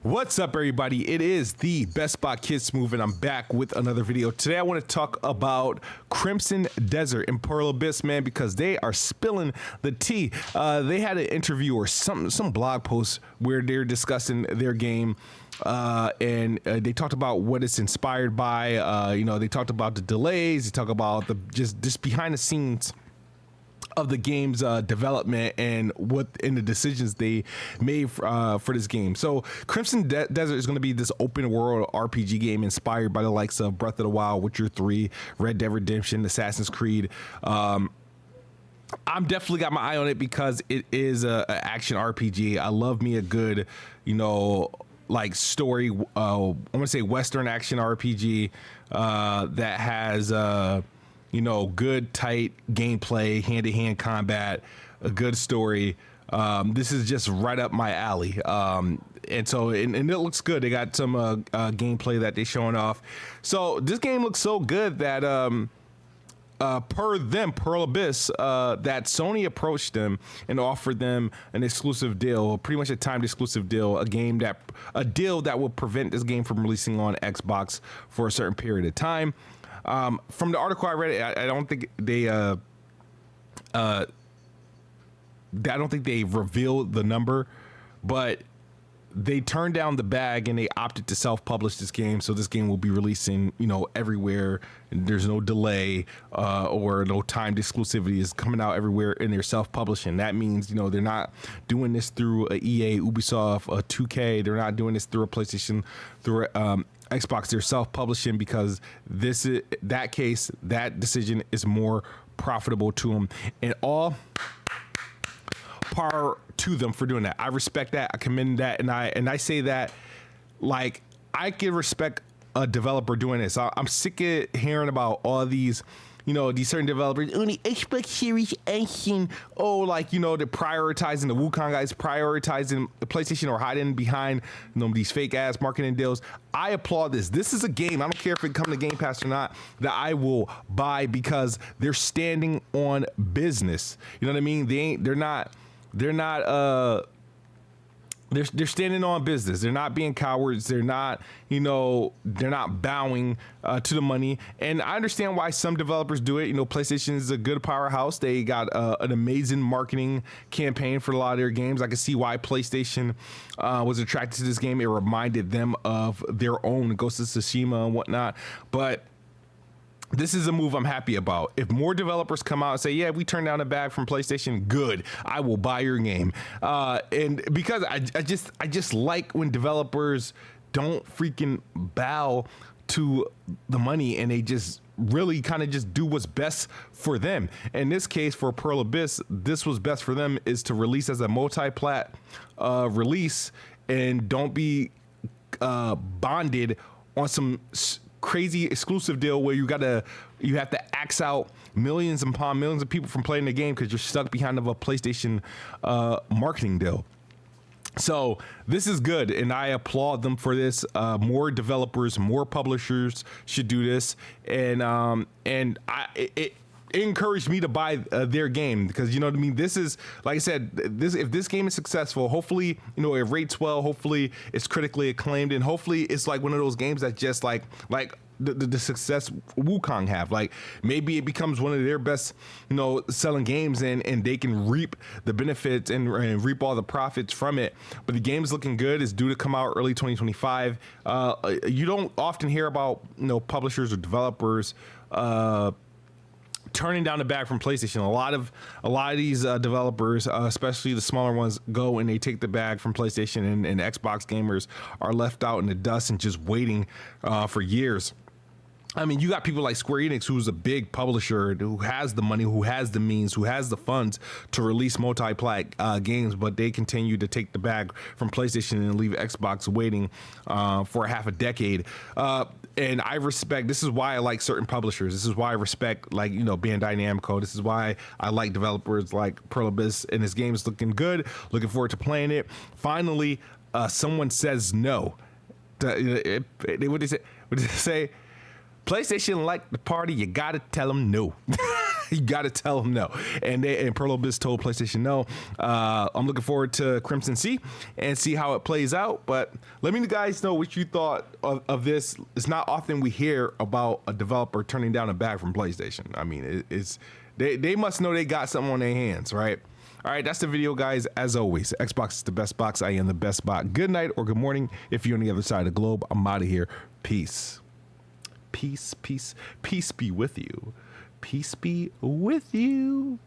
What's up, everybody? It is the Best Spot Kid Smooth, and I'm back with another video. Today, I want to talk about Crimson Desert and Pearl Abyss, man, because they are spilling the tea. They had an interview or some blog post where they're discussing their game, and they talked about what it's inspired by. They talked about the delays. They talk about the just behind the scenes of the game's development and the decisions they made for this game. So Crimson Desert is going to be this open world RPG game inspired by the likes of Breath of the Wild, Witcher 3, Red Dead Redemption, Assassin's Creed. I'm definitely got my eye on it because it is a action RPG. I love me a good, like story. I want to say Western action RPG that has good tight gameplay, hand-to-hand combat, a good story. This is just right up my alley. And it looks good. They got some gameplay that they're showing off. So this game looks so good that Pearl Abyss, that Sony approached them and offered them an exclusive deal, pretty much a timed exclusive deal, a deal that will prevent this game from releasing on Xbox for a certain period of time. From the article I read, I don't think they revealed the number, but they turned down the bag and they opted to self-publish this game. So this game will be releasing, everywhere. There's no delay or no timed exclusivity. It's coming out everywhere in their self-publishing. That means, they're not doing this through a EA, Ubisoft, a 2K. They're not doing this through a PlayStation, through Xbox. They're self-publishing because that decision is more profitable to them, and all power to them for doing that. I respect that. I commend that, and I say that, like, I can respect a developer doing this. I'm sick of hearing about all these, these certain developers on the Xbox Series X, they're prioritizing the Wukong guys, prioritizing the PlayStation, or hiding behind these fake ass marketing deals. I applaud this. This is a game, I don't care if it comes to Game Pass or not, that I will buy because they're standing on business. You know what I mean? They're standing on business. They're not being cowards. They're not, they're not bowing to the money. And I understand why some developers do it. PlayStation is a good powerhouse. They got an amazing marketing campaign for a lot of their games. I can see why PlayStation was attracted to this game. It reminded them of their own Ghost of Tsushima and whatnot. But this is a move I'm happy about. If more developers come out and say, yeah, we turned down a bag from PlayStation, good, I will buy your game. And because I just like when developers don't freaking bow to the money and they just really kind of just do what's best for them. In this case, for Pearl Abyss, this was best for them is to release as a multi-plat release and don't be bonded on some crazy exclusive deal where you have to axe out millions upon millions of people from playing the game because you're stuck behind of a PlayStation marketing deal. So this is good, and I applaud them for this. More developers, more publishers should do this, and it encouraged me to buy their game because this is, like I said, if this game is successful, hopefully it rates well, hopefully it's critically acclaimed, and hopefully it's like one of those games that just like the success Wukong have, like maybe it becomes one of their best selling games, and they can reap the benefits and reap all the profits from it. But the game's looking good. It's due to come out early 2025. You don't often hear about publishers or developers turning down the bag from PlayStation. A lot of these developers, especially the smaller ones, go and they take the bag from PlayStation, and Xbox gamers are left out in the dust and just waiting for years. I mean, you got people like Square Enix, who's a big publisher, who has the money, who has the means, who has the funds to release multi-plat games, but they continue to take the bag from PlayStation and leave Xbox waiting for half a decade. And I respect, this is why I like certain publishers. This is why I respect, Bandai Namco. This is why I like developers like Pearl Abyss, and this game is looking good. Looking forward to playing it. Finally, someone says no. What did they say? PlayStation like the party, you gotta tell them no. You got to tell them no. And Pearl Abyss told PlayStation no. I'm looking forward to Crimson Sea and see how it plays out. But let me guys know what you thought of this. It's not often we hear about a developer turning down a bag from PlayStation. I mean, they must know they got something on their hands, right? All right, that's the video, guys. As always, Xbox is the best box. I am the best bot. Good night or good morning if you're on the other side of the globe. I'm out of here. Peace. Peace, peace, peace be with you. Peace be with you.